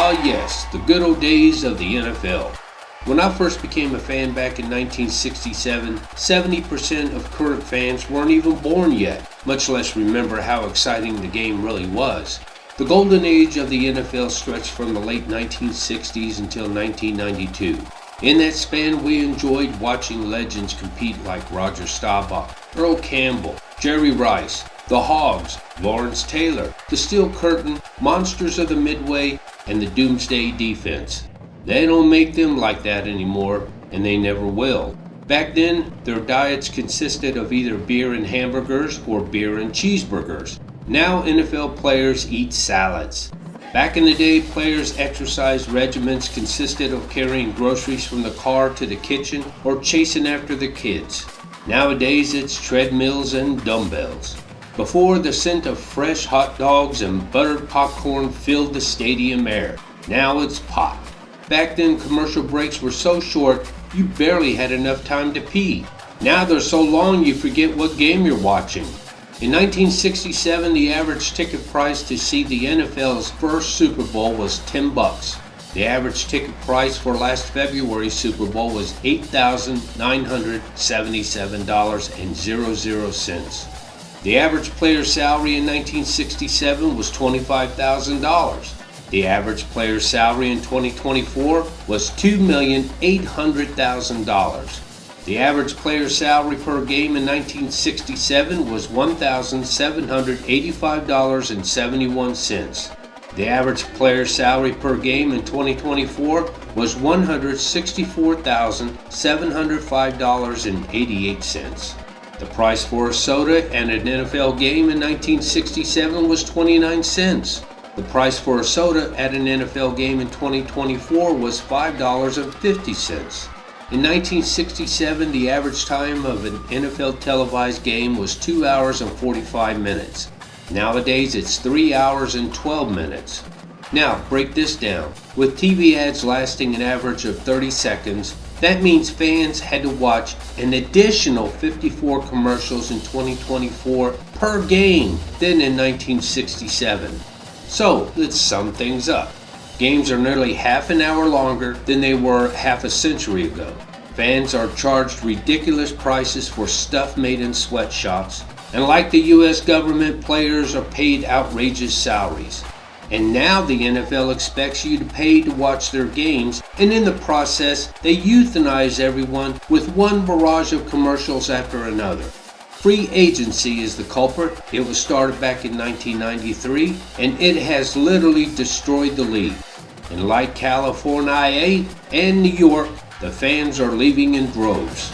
Ah yes, the good old days of the NFL. When I first became a fan back in 1967, 70% of current fans weren't even born yet, much less remember how exciting the game really was. The golden age of the NFL stretched from the late 1960s until 1992. In that span, we enjoyed watching legends compete like Roger Staubach, Earl Campbell, Jerry Rice, the Hogs, Lawrence Taylor, the Steel Curtain, Monsters of the Midway, and the Doomsday Defense. They don't make them like that anymore, and they never will. Back then, their diets consisted of either beer and hamburgers or beer and cheeseburgers. Now NFL players eat salads. Back in the day, players' exercise regimens consisted of carrying groceries from the car to the kitchen or chasing after the kids. Nowadays, it's treadmills and dumbbells. Before, the scent of fresh hot dogs and buttered popcorn filled the stadium air. Now it's pop. Back then, commercial breaks were so short, you barely had enough time to pee. Now they're so long you forget what game you're watching. In 1967, the average ticket price to see the NFL's first Super Bowl was $10. The average ticket price for last February's Super Bowl was $8,977.00. The average player's salary in 1967 was $25,000. The average player's salary in 2024 was $2,800,000. The average player's salary per game in 1967 was $1,785.71. The average player's salary per game in 2024 was $164,705.88. The price for a soda at an NFL game in 1967 was 29 cents. The price for a soda at an NFL game in 2024 was $5.50. In 1967, the average time of an NFL televised game was 2 hours and 45 minutes. Nowadays, it's 3 hours and 12 minutes. Now, break this down. With TV ads lasting an average of 30 seconds, that means fans had to watch an additional 54 commercials in 2024 per game than in 1967. So, let's sum things up. Games are nearly half an hour longer than they were half a century ago. Fans are charged ridiculous prices for stuff made in sweatshops. And like the U.S. government, players are paid outrageous salaries. And now the NFL expects you to pay to watch their games, and in the process, they euthanize everyone with one barrage of commercials after another. Free agency is the culprit. It was started back in 1993, and it has literally destroyed the league. And like California and New York, the fans are leaving in droves.